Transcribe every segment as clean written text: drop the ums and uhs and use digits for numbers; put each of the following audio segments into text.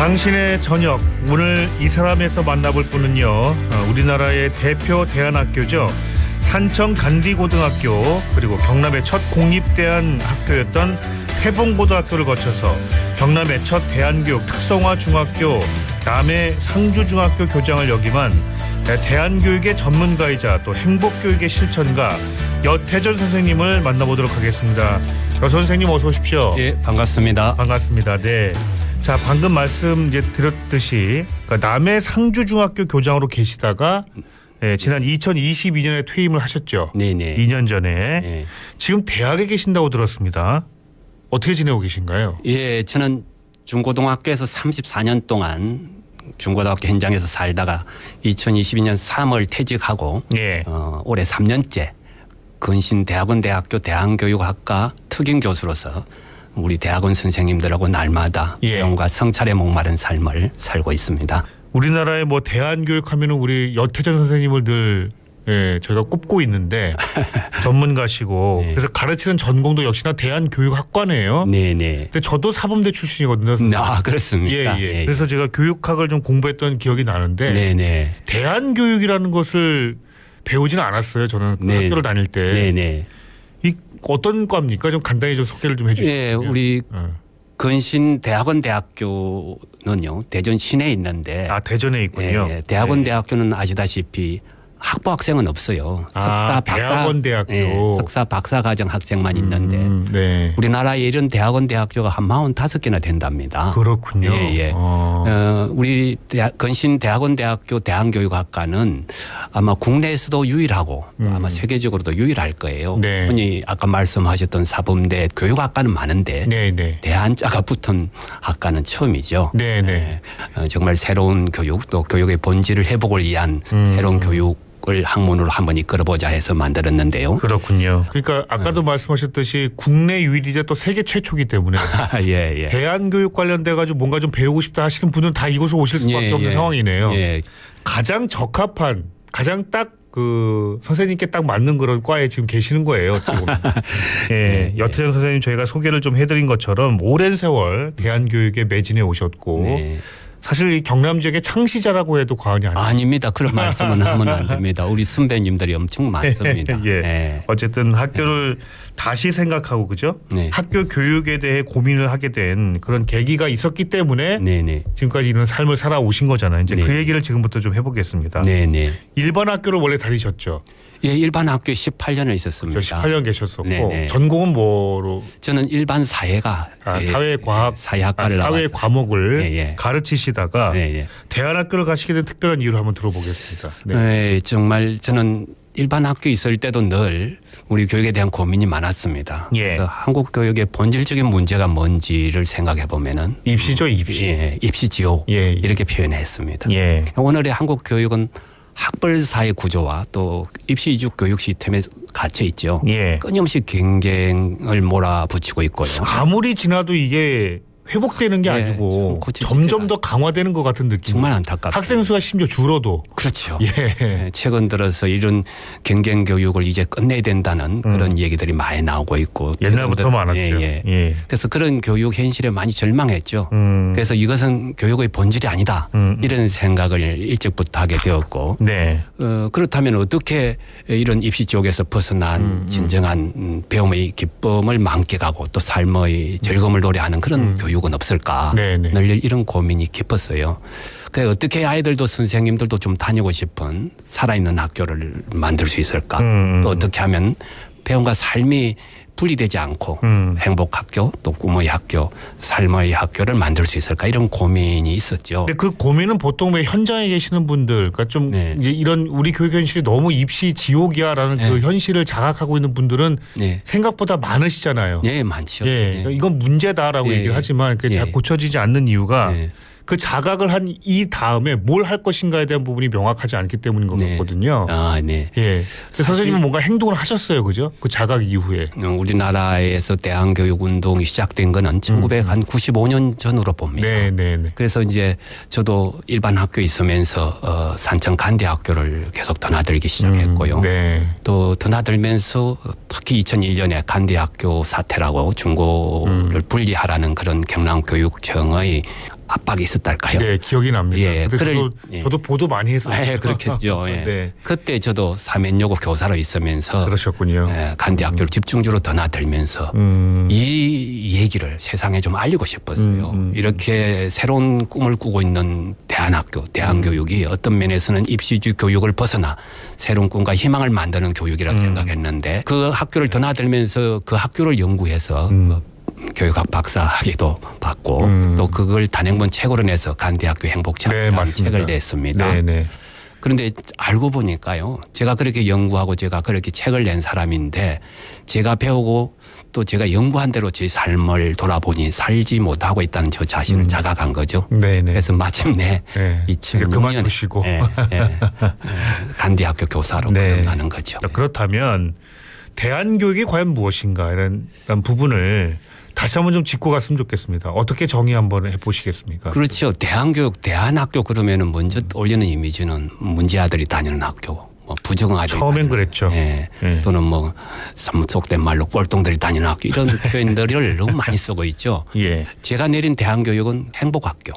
당신의 저녁, 오늘 이 사람에서 만나볼 분은요, 우리나라의 대표 대안학교죠. 산청 간디고등학교, 그리고 경남의 첫 공립대안 학교였던 태봉고등학교를 거쳐서 경남의 첫 대안교육 특성화 중학교, 남해 상주중학교 교장을 역임한 대안교육의 전문가이자 또 행복교육의 실천가 여태전 선생님을 만나보도록 하겠습니다. 여 선생님 어서 오십시오. 예, 반갑습니다. 반갑습니다. 네. 자, 방금 말씀 이제 드렸듯이 그러니까 남해 상주중학교 교장으로 계시다가 지난 2022년에 퇴임을 하셨죠. 네네. 2년 전에. 네. 지금 대학에 계신다고 들었습니다. 어떻게 지내고 계신가요? 예, 저는 중고등학교에서 34년 동안 중고등학교 현장에서 살다가 2022년 3월 퇴직하고 예. 올해 3년째 근신대학원대학교 대안교육학과 특임 교수로서 우리 대학원 선생님들하고 날마다 배움과 성찰에 목마른 삶을 살고 있습니다. 우리나라의 뭐 대안교육하면은 우리 여태전 선생님을 늘 저희가 꼽고 있는데 전문가시고 네. 그래서 가르치는 전공도 역시나 대안교육학과네요. 네네. 근데 저도 사범대 출신이거든요. 아, 그렇습니까? 예. 그래서 제가 교육학을 좀 공부했던 기억이 나는데 네네. 대안교육이라는 것을 배우지는 않았어요. 저는 그 학교를 다닐 때. 네네. 이 어떤 과입니까? 좀 간단히 좀 소개를 좀 해주시죠. 예, 우리 근신대학원대학교는요 대전 시내에 있는데. 아, 대전에 있군요. 예, 대학원대학교는 아시다시피 학부 학생은 없어요. 대학원대학교. 석사 박사 과정 학생만 있는데 네. 우리나라에 이런 대학원대학교가 한 45개나 된답니다. 그렇군요. 예. 우리 근신대학원대학교 대안교육학과는 아마 국내에서도 유일하고 아마 세계적으로도 유일할 거예요. 네. 흔히 아까 말씀하셨던 사범대 교육학과는 많은데 대안자가 붙은 학과는 처음이죠. 네네. 정말 새로운 교육 또 교육의 본질을 회복을 위한 새로운 교육을 학문으로 한번 이끌어보자 해서 만들었는데요. 그렇군요. 그러니까 아까도 말씀하셨듯이 국내 유일이자 또 세계 최초이기 때문에 예. 대안교육 관련돼 가지고 뭔가 좀 배우고 싶다 하시는 분은 다 이곳으로 오실 수밖에 없는 상황이네요. 예. 가장 적합한 가장 딱 그 선생님께 딱 맞는 그런 과에 지금 계시는 거예요. 어찌 보면. 여태전 선생님 저희가 소개를 좀 해드린 것처럼 오랜 세월 대안교육에 매진해 오셨고 사실 이 경남 지역의 창시자라고 해도 과언이 아닙니다. 아닙니다. 그런 말씀은 하면 안 됩니다. 우리 선배님들이 엄청 많습니다. 어쨌든 학교를 다시 생각하고 그죠? 학교 교육에 대해 고민을 하게 된 그런 계기가 있었기 때문에 지금까지 이런 삶을 살아오신 거잖아요. 이제 그 얘기를 지금부터 좀 해보겠습니다. 일반 학교를 원래 다니셨죠? 예, 일반 학교에 18년을 있었습니다. 18년 계셨었고 전공은 뭐로? 저는 일반 사회가 사회과학 사회학과를 사회 과목을 가르치시다가 대안학교를 가시게 된 특별한 이유를 한번 들어보겠습니다. 정말 저는 일반 학교에 있을 때도 늘 우리 교육에 대한 고민이 많았습니다. 그래서 한국 교육의 본질적인 문제가 뭔지를 생각해 보면은 입시죠, 입시. 입시 지옥 이렇게 표현했습니다. 오늘의 한국 교육은 학벌사회 구조와 또 입시 이주 교육 시스템에 갇혀 있죠. 끊임없이 경쟁을 몰아붙이고 있고요. 아무리 지나도 이게 회복되는 게 아니고 점점 더 강화되는 것 같은 느낌. 정말 안타깝습니다. 학생 수가 심지어 줄어도. 그렇죠. 최근 들어서 이런 경쟁 교육을 이제 끝내야 된다는 그런 얘기들이 많이 나오고 있고. 옛날부터 많았죠. 그래서 그런 교육 현실에 많이 절망했죠. 그래서 이것은 교육의 본질이 아니다. 이런 생각을 일찍부터 하게 되었고. 그렇다면 어떻게 이런 입시 쪽에서 벗어난 진정한 배움의 기쁨을 만끽하고 또 삶의 즐거움을 노래하는 그런 교육은 없을까. 늘 이런 고민이 깊었어요. 그래서 어떻게 아이들도 선생님들도 좀 다니고 싶은 살아있는 학교를 만들 수 있을까. 또 어떻게 하면 배움과 삶이 분리되지 않고 행복학교 또 꿈의 학교 삶의 학교를 만들 수 있을까 이런 고민이 있었죠. 근데 그 고민은 보통 왜 현장에 계시는 분들 그러니까 좀 이제 이런 우리 교육 현실이 너무 입시 지옥이야라는 그 현실을 자각하고 있는 분들은 생각보다 많으시잖아요. 많죠. 그러니까 이건 문제다라고 얘기를 하지만 그게 잘 고쳐지지 않는 이유가 그 자각을 한 이 다음에 뭘 할 것인가에 대한 부분이 명확하지 않기 때문인 것 같거든요. 선생님은 뭔가 행동을 하셨어요, 그죠? 그 자각 이후에. 우리나라에서 대안교육 운동이 시작된 거는 1995년 전으로 봅니다. 그래서 이제 저도 일반 학교에 있으면서 산청 간대학교를 계속 드나들기 시작했고요. 또 드나들면서 특히 2001년에 간대학교 사태라고 중고를 분리하라는 그런 경남교육청의 압박이 있었달까요? 네, 기억이 납니다. 예, 저도 보도 많이 했었어요. 예, 그렇겠죠. 예. 네. 그때 저도 사면여고 교사로 있으면서 그러셨군요. 예, 간대학교를 집중적으로 드나들면서 이 얘기를 세상에 좀 알리고 싶었어요. 이렇게 새로운 꿈을 꾸고 있는 대안학교, 대안교육이 어떤 면에서는 입시주 교육을 벗어나 새로운 꿈과 희망을 만드는 교육이라 생각했는데 그 학교를 드나들면서 그 학교를 연구해서 교육학 박사 학위도 받고 또 그걸 단행본 책으로 내서 간대학교 행복창이라는 네, 책을 냈습니다. 네, 네. 그런데 알고 보니까요. 제가 그렇게 연구하고 제가 그렇게 책을 낸 사람인데 제가 배우고 또 제가 연구한 대로 제 삶을 돌아보니 살지 못하고 있다는 저 자신을 자각한 거죠. 네, 네. 그래서 마침내 네. 2006년 그만두시고 간대학교 교사로 네. 거듭나는 거죠. 그렇다면 대안교육이 과연 무엇인가 이런 부분을 다시 한번 좀 짚고 갔으면 좋겠습니다. 어떻게 정의 한번 해보시겠습니까? 그렇죠. 대안교육, 대안학교 그러면은 먼저 올리는 이미지는 문제아들이 다니는 학교, 뭐 부정아들이 처음엔 그랬죠. 예. 예. 또는 뭐 속된 말로 꼴통들이 다니는 학교 이런 표현들을 너무 많이 쓰고 있죠. 예. 제가 내린 대안교육은 행복학교,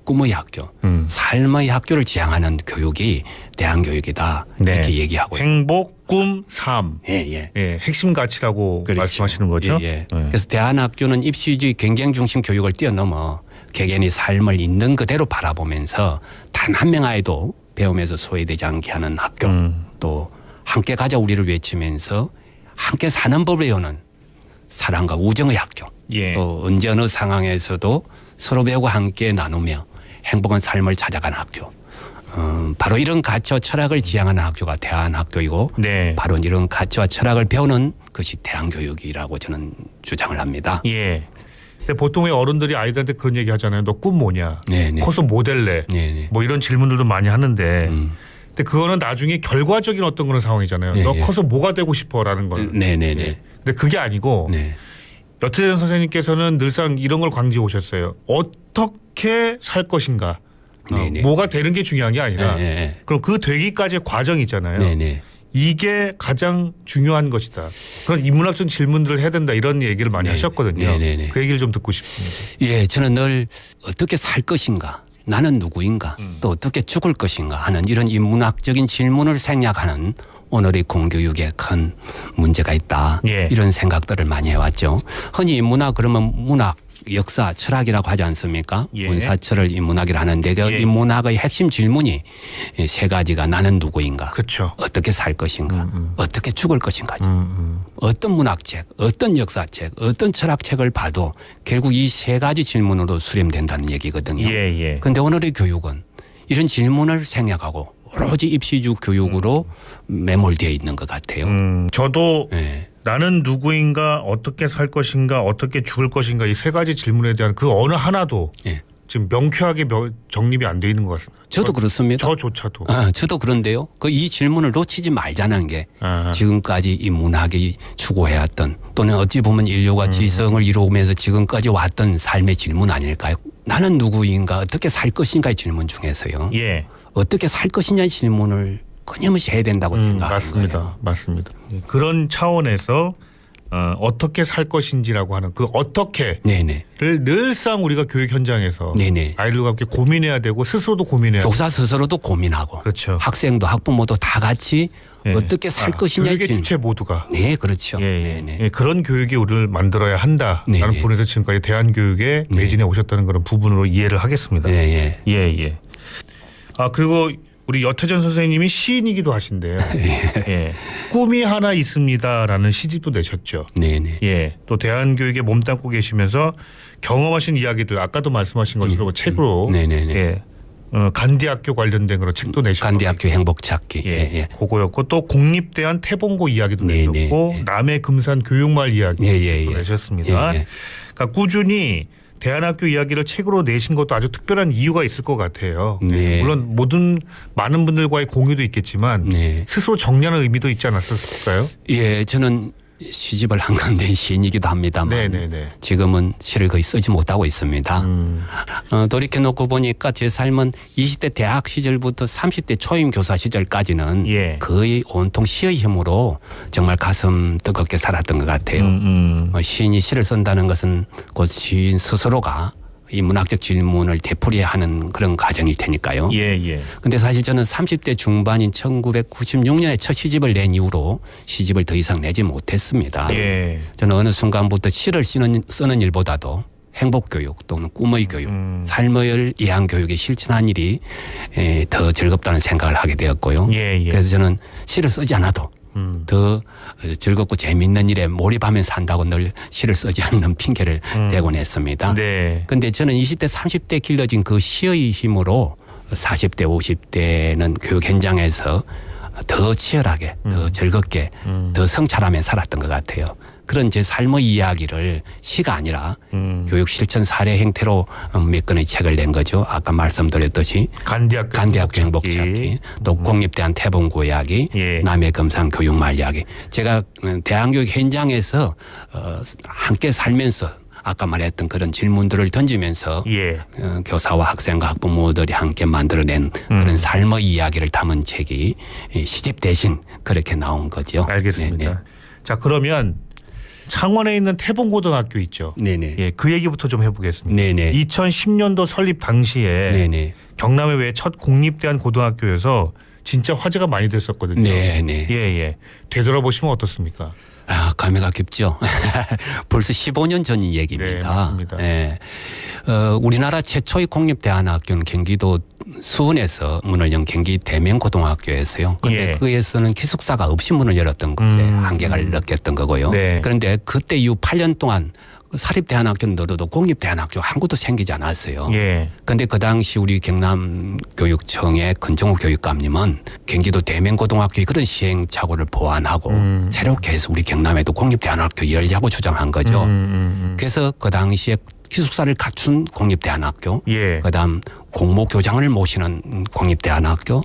꿈의 학교, 삶의 학교를 지향하는 교육이 대안교육이다 네. 이렇게 얘기하고 행복, 꿈, 삶. 예. 예, 핵심 가치라고 그렇죠. 말씀하시는 거죠. 예. 그래서 대안학교는 입시주의 경쟁 중심 교육을 뛰어넘어 개개인의 삶을 있는 그대로 바라보면서 단 한 명 아이도 배움에서 소외되지 않게 하는 학교 또 함께 가자 우리를 외치면서 함께 사는 법을 배우는 사랑과 우정의 학교 예. 또 언제 어느 상황에서도 서로 배우고 함께 나누며 행복한 삶을 찾아가는 학교 바로 이런 가치와 철학을 지향하는 학교가 대안학교이고 네. 바로 이런 가치와 철학을 배우는 것이 대안교육이라고 저는 주장을 합니다. 예. 근데 보통 왜 어른들이 아이들한테 그런 얘기 하잖아요. 너 꿈 뭐냐? 네네. 커서 뭐 될래? 네네. 뭐 이런 질문들도 많이 하는데 근데 그거는 나중에 결과적인 어떤 그런 상황이잖아요. 네, 너 네. 커서 뭐가 되고 싶어라는 거는. 네네네. 근데 그게 아니고 네. 여태전 선생님께서는 늘상 이런 걸 강조해 오셨어요. 어떻게 살 것인가. 네네. 뭐가 되는 게 중요한 게 아니라 네네. 그럼 그 되기까지의 과정이 있잖아요. 네네. 이게 가장 중요한 것이다. 그런 인문학적 질문들을 해야 된다 이런 얘기를 많이 네. 하셨거든요. 네네네. 그 얘기를 좀 듣고 싶습니다. 예, 저는 늘 어떻게 살 것인가, 나는 누구인가, 또 어떻게 죽을 것인가 하는 이런 인문학적인 질문을 생략하는 오늘의 공교육에 큰 문제가 있다. 예. 이런 생각들을 많이 해왔죠. 흔히 인문학 그러면 문학, 역사, 철학이라고 하지 않습니까? 예. 문사철을 인문학이라 하는데 그 예. 인문학의 핵심 질문이 세 가지가 나는 누구인가, 그렇죠. 어떻게 살 것인가, 어떻게 죽을 것인가죠. 어떤 문학책, 어떤 역사책, 어떤 철학책을 봐도 결국 이 세 가지 질문으로 수렴된다는 얘기거든요. 예. 그런데 오늘의 교육은 이런 질문을 생략하고 오로지 입시주 교육으로 매몰되어 있는 것 같아요. 저도 네. 나는 누구인가, 어떻게 살 것인가, 어떻게 죽을 것인가 이 세 가지 질문에 대한 그 어느 하나도 네. 지금 명쾌하게 정립이 안 돼 있는 것 같습니다. 저도 그렇습니다. 저조차도. 저도 그런데요. 그 이 질문을 놓치지 말자는 게 지금까지 이 문학이 추구해왔던 또는 어찌 보면 인류가 지성을 이루면서 지금까지 왔던 삶의 질문 아닐까요? 나는 누구인가, 어떻게 살 것인가의 질문 중에서요. 예. 어떻게 살 것이냐의 질문을 끊임없이 해야 된다고 생각하는 맞습니다. 거예요. 맞습니다. 그런 차원에서 어떻게 살 것인지라고 하는 그 어떻게를 네네. 늘상 우리가 교육 현장에서 네네. 아이들과 함께 고민해야 되고 스스로도 고민해야 되고. 교사 스스로도 고민하고 그렇죠. 학생도 학부모도 다 같이 예. 어떻게 살 것이냐의 교육의 질문. 주체 모두가. 네, 그렇죠. 예. 네네. 예, 그런 교육이 우리를 만들어야 한다라는 네네. 부분에서 지금까지 대한교육에 매진해 오셨다는 그런 부분으로 이해를 하겠습니다. 예. 예. 아 그리고 우리 여태전 선생님이 시인이기도 하신데요. 예. 꿈이 하나 있습니다라는 시집도 내셨죠. 네네. 예. 또 대한교육에 몸담고 계시면서 경험하신 이야기들 아까도 말씀하신 것처럼 책으로 네네네. 예. 간디학교 관련된 그런 책도 내셨고. 간대학교 행복 찾기. 예. 그거였고 또 국립대한 태봉고 이야기도 네네. 내셨고 예. 남해 금산 교육마을 이야기 예. 내셨습니다. 예. 그러니까 꾸준히 대안학교 이야기를 책으로 내신 것도 아주 특별한 이유가 있을 것 같아요. 네. 물론 많은 분들과의 공유도 있겠지만 네. 스스로 정리하는 의미도 있지 않았을까요? 예, 저는 시집을 한 건데 시인이기도 합니다만 네네네. 지금은 시를 거의 쓰지 못하고 있습니다. 돌이켜놓고 보니까 제 삶은 20대 대학 시절부터 30대 초임 교사 시절까지는 예. 거의 온통 시의 힘으로 정말 가슴 뜨겁게 살았던 것 같아요. 시인이 시를 쓴다는 것은 곧 시인 스스로가 이 문학적 질문을 되풀이하는 그런 과정일 테니까요. 그런데 사실 저는 30대 중반인 1996년에 첫 시집을 낸 이후로 시집을 더 이상 내지 못했습니다. 저는 어느 순간부터 시를 쓰는 일보다도 행복교육 또는 꿈의 교육, 삶의 이항교육에 실천한 일이 더 즐겁다는 생각을 하게 되었고요. 그래서 저는 시를 쓰지 않아도 더 즐겁고 재미있는 일에 몰입하면 산다고 늘 시를 쓰지 않는 핑계를 대곤 했습니다. 그런데 저는 20대 30대 길러진 그 시의 힘으로 40대 50대는 교육 현장에서 더 치열하게 더 즐겁게 더 성찰하며 살았던 것 같아요. 그런 제 삶의 이야기를 시가 아니라 교육 실천 사례 행태로 몇 권의 책을 낸 거죠. 아까 말씀드렸듯이 간대학교 행복찾기, 또 공립대한 태봉고 이야기, 남해 금산 교육말 이야기. 제가 대한교육 현장에서 함께 살면서 아까 말했던 그런 질문들을 던지면서 교사와 학생과 학부모들이 함께 만들어낸 그런 삶의 이야기를 담은 책이 시집 대신 그렇게 나온 거죠. 알겠습니다. 자, 그러면 창원에 있는 태봉고등학교 있죠. 그 얘기부터 좀 해보겠습니다. 2010년도 설립 당시에 경남의 외 첫 공립대한 고등학교여서 진짜 화제가 많이 됐었거든요. 되돌아보시면 어떻습니까? 감회가 깊죠. 벌써 15년 전 얘기입니다. 맞습니다. 우리나라 최초의 공립대안학교는 경기도 수원에서 문을 연 경기 대명고등학교였어요. 그런데 거기에서는 기숙사가 없이 문을 열었던 것에 한계를 느꼈던 거고요. 그런데 그때 이후 8년 동안 사립대안학교는 늘어도 공립대안학교 한 곳도 생기지 않았어요. 그런데 그 당시 우리 경남교육청의 권정우 교육감님은 경기도 대명고등학교의 그런 시행착오를 보완하고 새롭게 해서 우리 경남에도 공립대안학교 열자고 주장한 거죠. 그래서 그 당시에 기숙사를 갖춘 공립대안학교, 그다음 공모교장을 모시는 공립대안학교,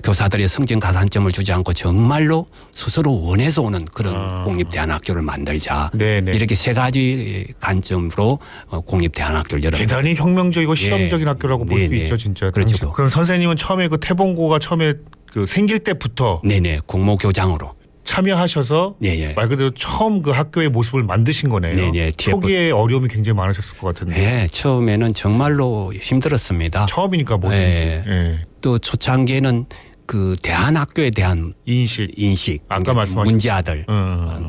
교사들의 성진 가산점을 주지 않고 정말로 스스로 원해서 오는 그런 공립대안학교를 만들자. 이렇게 세 가지 관점으로 공립대안학교를 열었습니다. 대단히 혁명적이고 실험적인 학교라고 볼 수 있죠, 진짜. 그렇죠. 그럼 선생님은 처음에 그 태봉고가 처음에 그 생길 때부터 공모교장으로 참여하셔서 말 그대로 처음 그 학교의 모습을 만드신 거네요. 초기에 어려움이 굉장히 많으셨을 것 같은데. 처음에는 정말로 힘들었습니다. 처음이니까 뭐든지. 또 초창기에는 그 대안학교에 대한 인식 아까 말씀하신 문제아들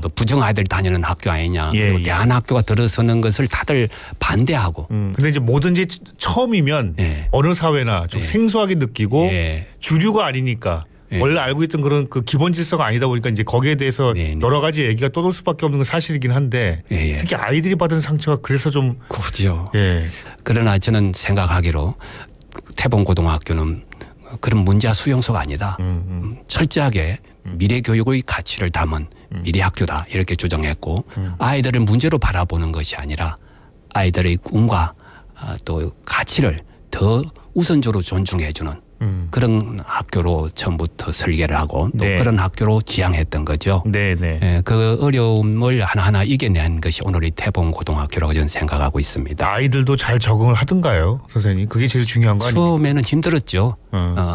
또 부정아이들 다니는 학교 아니냐. 그리고 대안학교가 들어서는 것을 다들 반대하고. 근데 이제 뭐든지 처음이면 어느 사회나 좀 생소하게 느끼고 주류가 아니니까. 원래 알고 있던 그런 그 기본 질서가 아니다 보니까 이제 거기에 대해서 여러 가지 얘기가 떠돌 수밖에 없는 건 사실이긴 한데 특히 아이들이 받은 상처가 그래서 좀 그렇죠. 그러나 저는 생각하기로 태봉고등학교는 그런 문제아 수용소가 아니다. 철저하게 미래 교육의 가치를 담은 미래 학교다 이렇게 주장했고 아이들을 문제로 바라보는 것이 아니라 아이들의 꿈과 또 가치를 더 우선적으로 존중해 주는 그런 학교로 처음부터 설계를 하고 또 그런 학교로 지향했던 거죠. 그 어려움을 하나하나 이겨낸 것이 오늘의 태봉고등학교라고 저는 생각하고 있습니다. 아이들도 잘 적응을 하든가요, 선생님? 그게 제일 중요한 거 아니에요? 처음에는 힘들었죠.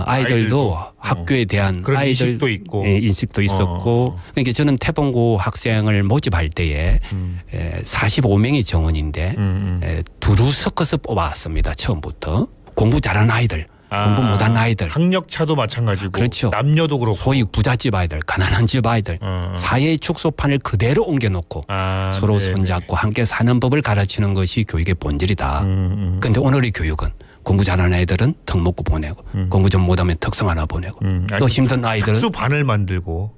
아이들도 학교에 대한 그런 인식도 있고. 인식도 있었고. 그러니까 저는 태봉고 학생을 모집할 때에 45명이 정원인데 두루 섞어서 뽑아왔습니다. 처음부터. 공부 잘하는 아이들. 공부 못한 아이들. 학력차도 마찬가지고. 그렇죠. 남녀도 그렇고. 소위 부잣집 아이들, 가난한 집 아이들. 사회의 축소판을 그대로 옮겨놓고 서로 손잡고 함께 사는 법을 가르치는 것이 교육의 본질이다. 그런데 오늘의 교육은 공부 잘하는 아이들은 턱 먹고 보내고 공부 좀 못하면 특성 하나 보내고 또 힘든 아이들은 특수반을 만들고.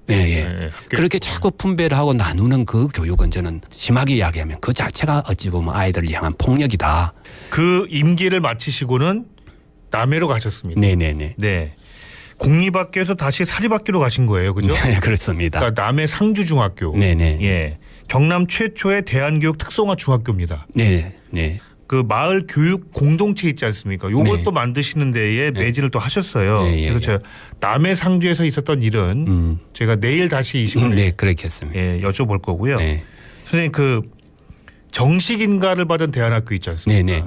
그렇게 자꾸 분배를 하고 나누는 그 교육은 저는 심하게 이야기하면 그 자체가 어찌 보면 아이들을 향한 폭력이다. 그 임기를 마치시고는 남해로 가셨습니다. 공립학교에서 다시 사립학교로 가신 거예요, 그죠? 네, 그렇습니다. 그러니까 남해 상주중학교. 경남 최초의 대안교육 특성화 중학교입니다. 그 마을 교육 공동체 있지 않습니까? 요걸 또 만드시는 데에 매진을 또 하셨어요. 그래서 제가 남해 상주에서 있었던 일은 제가 내일 다시 이 시간에 그렇겠습니다. 여쭤볼 거고요. 선생님 그 정식인가를 받은 대안학교 있지 않습니까?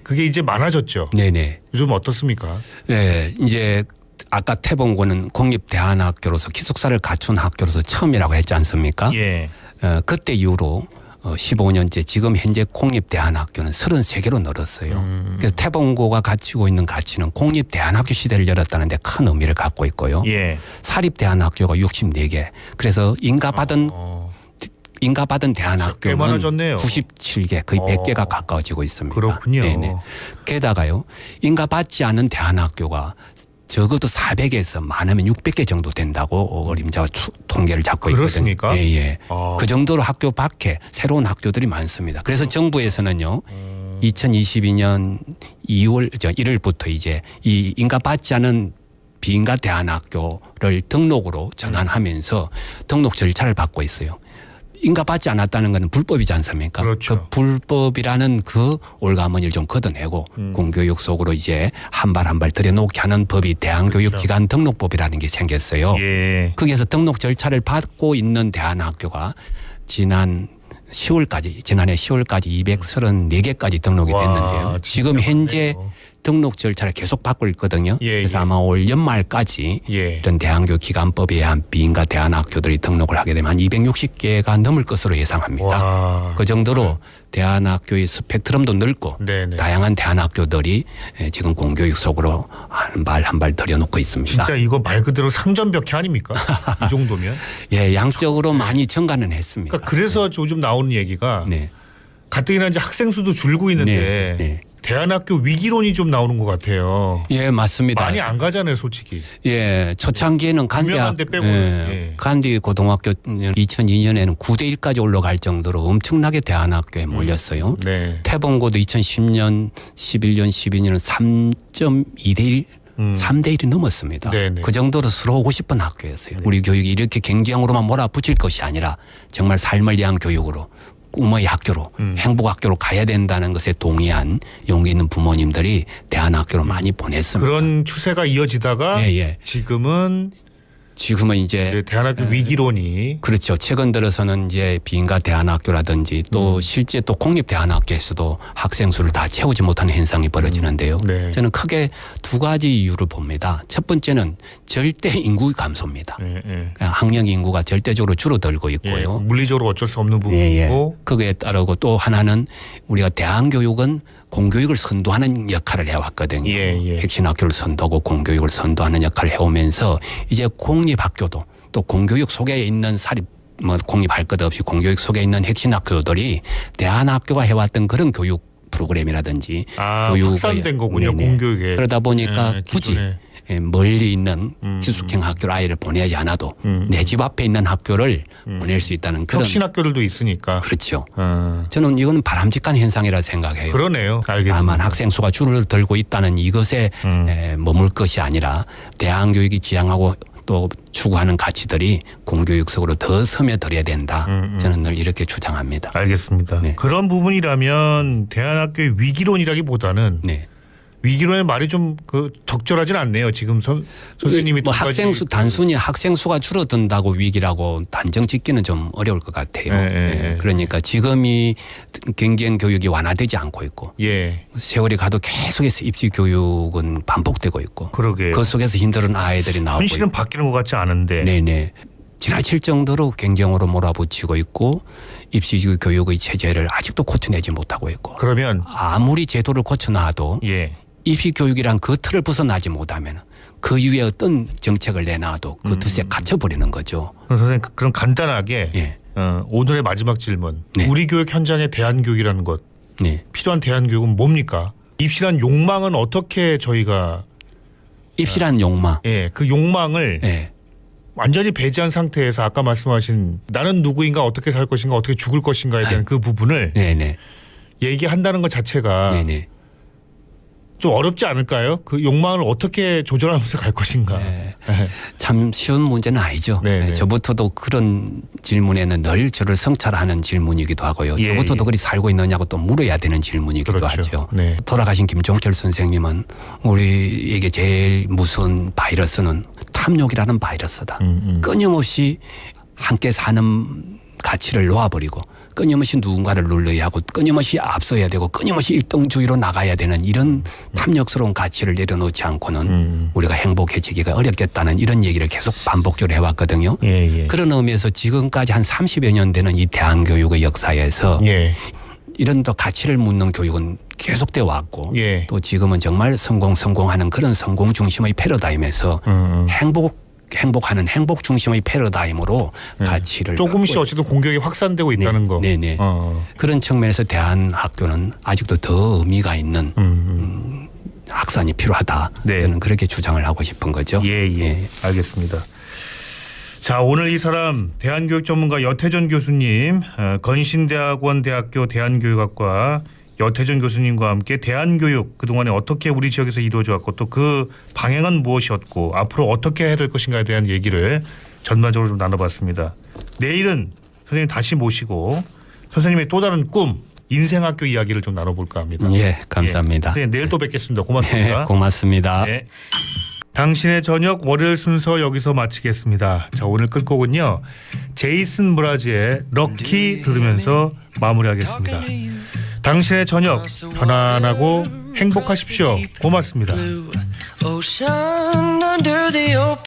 그게 이제 많아졌죠. 요즘 어떻습니까? 이제 아까 태봉고는 공립대안학교로서 기숙사를 갖춘 학교로서 처음이라고 했지 않습니까? 그때 이후로 15년째 지금 현재 공립대안학교는 33개로 늘었어요. 그래서 태봉고가 갖추고 있는 가치는 공립대안학교 시대를 열었다는 데 큰 의미를 갖고 있고요. 예. 사립대안학교가 64개. 그래서 인가받은 대안학교는 97개, 거의 100개가 가까워지고 있습니다. 그렇군요. 네네. 게다가요, 인가받지 않은 대안학교가 적어도 400에서 많으면 600개 정도 된다고 어림잡아 통계를 잡고 있거든요. 그렇습니까? 예, 예. 그 정도로 학교 밖에 새로운 학교들이 많습니다. 그래서 정부에서는요, 2022년 1월부터 이제 이 인가받지 않은 비인가 대안학교를 등록으로 전환하면서 등록 절차를 밟고 있어요. 인가받지 않았다는 것은 불법이지 않습니까? 그렇죠. 그 불법이라는 그 올가머니를 좀 걷어내고 공교육 속으로 이제 한 발 한 발 들여놓게 하는 법이 대안교육기관 등록법이라는 게 생겼어요. 예. 거기에서 등록 절차를 받고 있는 대안학교가 지난해 10월까지 234개까지 등록이 됐는데요. 지금 현재 등록 절차를 계속 받고 있거든요. 예, 그래서 아마 올 연말까지 이런 대안교육 기관법에 의한 비인가 대안학교들이 등록을 하게 되면 한 260개가 넘을 것으로 예상합니다. 그 정도로 대안학교의 스펙트럼도 넓고 다양한 대안학교들이 지금 공교육 속으로 한 발 들여놓고 있습니다. 진짜 이거 말 그대로 상전벽해 아닙니까? 이 정도면? 예, 양적으로 많이 증가는 했습니다. 그러니까 그래서 요즘 나오는 얘기가 가뜩이나 이제 학생 수도 줄고 있는데 대안학교 위기론이 좀 나오는 것 같아요. 예, 맞습니다. 많이 안 가잖아요, 솔직히. 예, 초창기에는 간디 고등학교 2002년에는 9대 1까지 올라갈 정도로 엄청나게 대안학교에 몰렸어요. 태봉고도 2010년, 11년, 12년은 3.2대 1. 3대 1이 넘었습니다. 그 정도로 서러우고 싶은 학교였어요. 우리 교육이 이렇게 경쟁으로만 몰아붙일 것이 아니라 정말 삶을 위한 교육으로 꿈의 학교로 행복학교로 가야 된다는 것에 동의한 용기 있는 부모님들이 대안학교로 많이 보냈습니다. 그런 추세가 이어지다가 지금은 이제 대안학교 위기론이 그렇죠. 최근 들어서는 이제 비인가 대안학교라든지 또 실제 또 공립 대안학교에서도 학생 수를 다 채우지 못하는 현상이 벌어지는데요. 저는 크게 두 가지 이유를 봅니다. 첫 번째는 절대 인구 감소입니다. 학령 인구가 절대적으로 줄어들고 있고요. 물리적으로 어쩔 수 없는 부분이고 그거에 따르고 또 하나는 우리가 대안교육은 공교육을 선도하는 역할을 해왔거든요. 핵심학교를 선도하고 공교육을 선도하는 역할을 해오면서 이제 공립학교도 또 공교육 속에 있는 공립할 것 없이 공교육 속에 있는 핵심학교들이 대안학교가 해왔던 그런 교육 프로그램이라든지 교육이 확산된 거군요. 공교육에. 그러다 보니까 굳이 멀리 있는 기숙형 학교를 아이를 보내지 않아도 내 집 앞에 있는 학교를 보낼 수 있다는 그런 혁신학교들도 있으니까. 그렇죠. 저는 이거는 바람직한 현상이라 생각해요. 그러네요. 알겠습니다. 다만 학생 수가 줄어들고 있다는 이것에 머물 것이 아니라 대안교육이 지향하고 또 추구하는 가치들이 공교육 속으로 더 스며들어야 된다. 저는 늘 이렇게 주장합니다. 알겠습니다. 그런 부분이라면 대안학교의 위기론이라기보다는 위기론의 말이 좀 적절하진 않네요. 지금 선생님이 학생 수 단순히 학생 수가 줄어든다고 위기라고 단정 짓기는 좀 어려울 것 같아요. 그러니까 지금이 경쟁 교육이 완화되지 않고 있고 세월이 가도 계속해서 입시 교육은 반복되고 있고 그 속에서 힘든 아이들이 나오고 현실은 바뀌는 것 같지 않은데 지나칠 정도로 경쟁으로 몰아붙이고 있고 입시 교육의 체제를 아직도 고쳐내지 못하고 있고 그러면 아무리 제도를 고쳐놔도 입시 교육이란 그 틀을 벗어나지 못하면 그 이후에 어떤 정책을 내놔도 그 뜻에 갇혀버리는 거죠. 그럼 선생님 그럼 간단하게 오늘의 마지막 질문. 우리 교육 현장의 대안교육이라는 것 필요한 대안교육은 뭡니까? 입시란 욕망은 어떻게 저희가 입시란 욕망. 그 욕망을 완전히 배제한 상태에서 아까 말씀하신 나는 누구인가 어떻게 살 것인가 어떻게 죽을 것인가에 대한 그 부분을 얘기한다는 것 자체가 좀 어렵지 않을까요? 그 욕망을 어떻게 조절하면서 갈 것인가. 참 쉬운 문제는 아니죠. 저부터도 그런 질문에는 늘 저를 성찰하는 질문이기도 하고요. 저부터도 그리 살고 있느냐고 또 물어야 되는 질문이기도 하죠. 돌아가신 김종철 선생님은 우리에게 제일 무서운 바이러스는 탐욕이라는 바이러스다. 끊임없이 함께 사는 가치를 놓아버리고 끊임없이 누군가를 눌러야 하고 끊임없이 앞서야 되고 끊임없이 1등주의로 나가야 되는 이런 탐욕스러운 가치를 내려놓지 않고는 우리가 행복해지기가 어렵겠다는 이런 얘기를 계속 반복적으로 해왔거든요. 그런 의미에서 지금까지 한 30여 년 되는 이 대한교육의 역사에서 이런 또 가치를 묻는 교육은 계속돼 왔고 또 지금은 정말 성공하는 그런 성공 중심의 패러다임에서 행복하는 행복 중심의 패러다임으로 가치를 조금씩 어쨌든 공격이 확산되고 있다는 거. 네네. 그런 측면에서 대한학교는 아직도 더 의미가 있는 확산이 필요하다. 저는 그렇게 주장을 하고 싶은 거죠. 알겠습니다. 자, 오늘 이 사람 대한교육 전문가 여태전 교수님, 건신대학원 대학교 대한교육학과 여태전 교수님과 함께 대한교육 그동안에 어떻게 우리 지역에서 이루어져 왔고 또 그 방향은 무엇이었고 앞으로 어떻게 해야 될 것인가에 대한 얘기를 전반적으로 좀 나눠봤습니다. 내일은 선생님 다시 모시고 선생님의 또 다른 꿈, 인생학교 이야기를 좀 나눠볼까 합니다. 감사합니다. 내일 또 뵙겠습니다. 고맙습니다. 고맙습니다. 당신의 저녁 월요일 순서 여기서 마치겠습니다. 자, 오늘 끝곡은요. 제이슨 무라즈의 럭키 들으면서 마무리하겠습니다. 당신의 저녁 편안하고 행복하십시오. 고맙습니다.